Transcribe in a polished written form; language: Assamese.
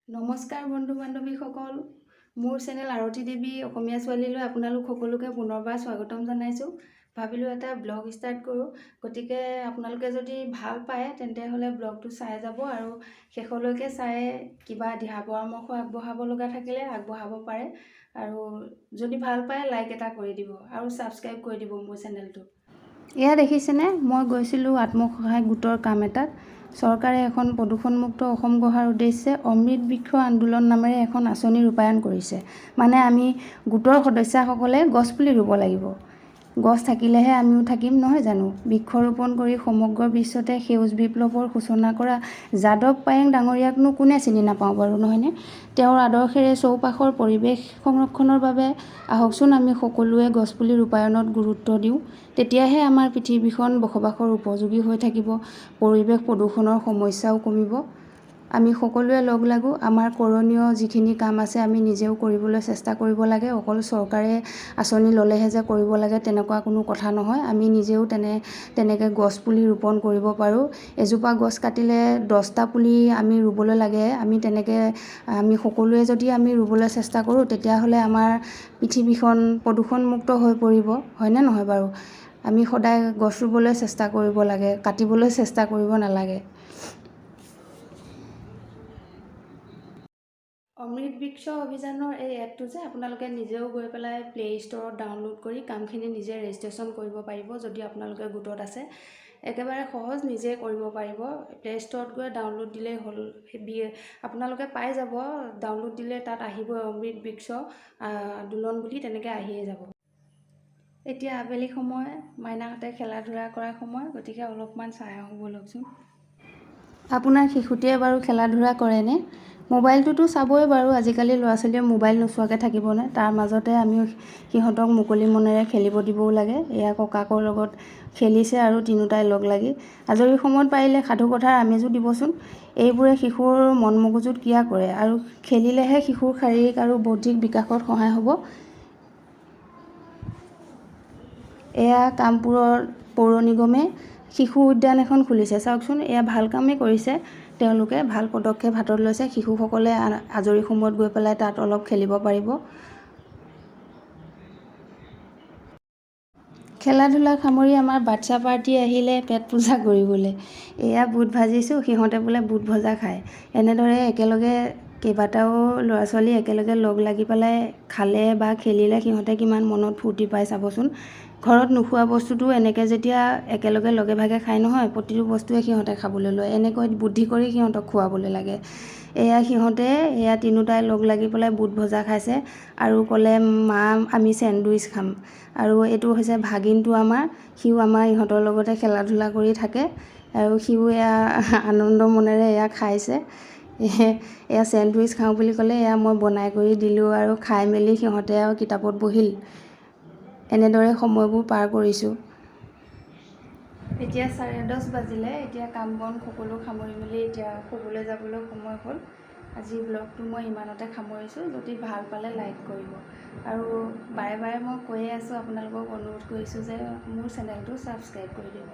নমস্কাৰ বন্ধু বান্ধৱীসকল, মোৰ চেনেল আৰতি দেৱী অসমীয়া ছোৱালীলৈ আপোনালোক সকলোকে পুনৰবাৰ স্বাগতম জনাইছোঁ। ভাবিলোঁ এটা ব্লগ ষ্টাৰ্ট কৰোঁ, গতিকে আপোনালোকে যদি ভাল পায় তেন্তে হ'লে ব্লগটো চাই যাব আৰু শেষলৈকে চাই কিবা দিহা পৰামৰ্শ আগবঢ়াব লগা থাকিলে আগবঢ়াব পাৰে আৰু যদি ভাল পায় লাইক এটা কৰি দিব আৰু ছাবস্ক্ৰাইব কৰি দিব মোৰ চেনেলটো। এয়া দেখিছেনে, মই গৈছিলোঁ আত্মসহায়ক গোটৰ কাম এটাত। চৰকাৰে এখন প্ৰদূষণমুক্ত অসম গঢ়াৰ উদ্দেশ্যে অমৃত বৃক্ষ আন্দোলন নামেৰে এখন আঁচনি ৰূপায়ণ কৰিছে। মানে আমি গোটৰ সদস্যসকলে গছপুলি ৰুব লাগিব। গছ থাকিলেহে আমিও থাকিম, নহয় জানো? বৃক্ষৰোপণ কৰি সমগ্ৰ বিশ্বতে সেউজ বিপ্লৱৰ সূচনা কৰা যাদৱ পায়েং ডাঙৰীয়াকনো কোনে চিনি নাপাওঁ বাৰু, নহয়নে? তেওঁৰ আদৰ্শেৰে চৌপাশৰ পৰিৱেশ সংৰক্ষণৰ বাবে আহকচোন আমি সকলোৱে গছপুলি ৰূপায়ণত গুৰুত্ব দিওঁ। তেতিয়াহে আমাৰ পৃথিৱীখন বসবাসৰ উপযোগী হৈ থাকিব, পৰিৱেশ প্ৰদূষণৰ সমস্যাও কমিব। আমি সকলোৱে লগ লাগো, আমাৰ কৰণীয় যিখিনি কাম আছে আমি নিজেও কৰিবলৈ চেষ্টা কৰিব লাগে। অকল চৰকাৰে আঁচনি ল'লেহে যে কৰিব লাগে তেনেকুৱা কোনো কথা নহয়। আমি নিজেও তেনেকৈ গছপুলি ৰোপণ কৰিব পাৰোঁ। এজোপা গছ কাটিলে 10টা পুলি আমি ৰুবলৈ লাগে। আমি সকলোৱে যদি আমি ৰুবলৈ চেষ্টা কৰোঁ তেতিয়াহ'লে আমাৰ পৃথিৱীখন প্ৰদূষণমুক্ত হৈ পৰিব, হয়নে নহয় বাৰু? আমি সদায় গছ ৰুবলৈ চেষ্টা কৰিব লাগে, কাটিবলৈ চেষ্টা কৰিব নালাগে। অমৃত বৃক্ষ অভিযানৰ এই এপটো যে আপোনালোকে নিজেও গৈ পেলাই প্লে ষ্ট'ৰত ডাউনলোড কৰি কামখিনি নিজে ৰেজিষ্ট্ৰেশ্যন কৰিব পাৰিব। যদি আপোনালোকে গোটত আছে একেবাৰে সহজ, নিজে কৰিব পাৰিব। প্লে ষ্ট'ৰত গৈ ডাউনলোড দিলেই হ'ল। আপোনালোকে পাই যাব, ডাউনলোড দিলে তাত আহিব অমৃত বৃক্ষ আন্দোলন বুলি, তেনেকৈ আহিয়ে যাব। এতিয়া আবেলি সময়, মাইনাহঁতে খেলা ধূলা কৰাৰ সময়, গতিকে অলপমান চাই আহোঁ ব'লকচোন। আপোনাৰ শিশুটিয়ে বাৰু খেলা ধূলা কৰেনে? মোবাইলটোতো চাবই বাৰু, আজিকালি ল'ৰা ছোৱালীয়ে মোবাইল নোচোৱাকৈ থাকিবনে? তাৰ মাজতে আমিও সিহঁতক মুকলি মনেৰে খেলিব দিবও লাগে। এয়া ককাকৰ লগত খেলিছে আৰু তিনিওটাই লগ লাগি। আজৰি সময়ত পাৰিলে সাধু কথাৰ আমেজো দিবচোন। এইবোৰে শিশুৰ মন মগজুত ক্ৰিয়া কৰে আৰু খেলিলেহে শিশুৰ শাৰীৰিক আৰু বৌদ্ধিক বিকাশত সহায় হ'ব। এয়া কামপুৰৰ পৌৰ নিগমে শিশু উদ্যান এখন খুলিছে, চাওকচোন। এয়া ভাল কামেই কৰিছে, তেওঁলোকে ভাল পদক্ষেপ হাতত লৈছে। শিশুসকলে আজৰি সময়ত গৈ পেলাই তাত অলপ খেলিব পাৰিব। খেলা ধূলা সামৰি আমাৰ বাচ্ছা পাৰ্টি আহিলে পেট পূজা কৰিবলৈ। এয়া বুট ভাজিছোঁ, সিহঁতে বোলে বুট ভজা খায়। এনেদৰে একেলগে কেইবাটাও ল'ৰা ছোৱালী একেলগে লগ লাগি পেলাই খালে বা খেলিলে সিহঁতে কিমান মনত ফূৰ্তি পায় চাবচোন। ঘৰত নোখোৱা বস্তুটো এনেকৈ যেতিয়া একেলগে লগে ভাগে খায় নহয়, প্ৰতিটো বস্তুৱে সিহঁতে খাবলৈ লয়। এনেকৈ বুদ্ধি কৰি সিহঁতক খুৱাবলৈ লাগে। এয়া তিনিওটাই লগ লাগি পেলাই বুট ভজা খাইছে আৰু ক'লে মা আমি চেণ্ডউইচ খাম। আৰু এইটো হৈছে ভাগিনটো আমাৰ, সিও আমাৰ ইহঁতৰ লগতে খেলা ধূলা কৰি থাকে আৰু সিও এয়া আনন্দ মনেৰে এয়া খাইছে। এয়া চেণ্ডউইচ খাওঁ বুলি ক'লে, এয়া মই বনাই কৰি দিলোঁ আৰু খাই মেলি সিহঁতে আৰু কিতাপত বহিল। এনেদৰে সময়বোৰ পাৰ কৰিছোঁ। এতিয়া 10:30 বাজিলে। এতিয়া কাম বন সকলো সামৰি মেলি এতিয়া শুবলৈ যাবলৈ সময় হ'ল। আজি ব্লগটো মই ইমানতে সামৰিছোঁ। যদি ভাল পালে লাইক কৰিব আৰু বাৰে বাৰে মই কৈয়ে আছোঁ, আপোনালোকক অনুৰোধ কৰিছোঁ যে মোৰ চেনেলটো ছাবস্ক্ৰাইব কৰি দিব।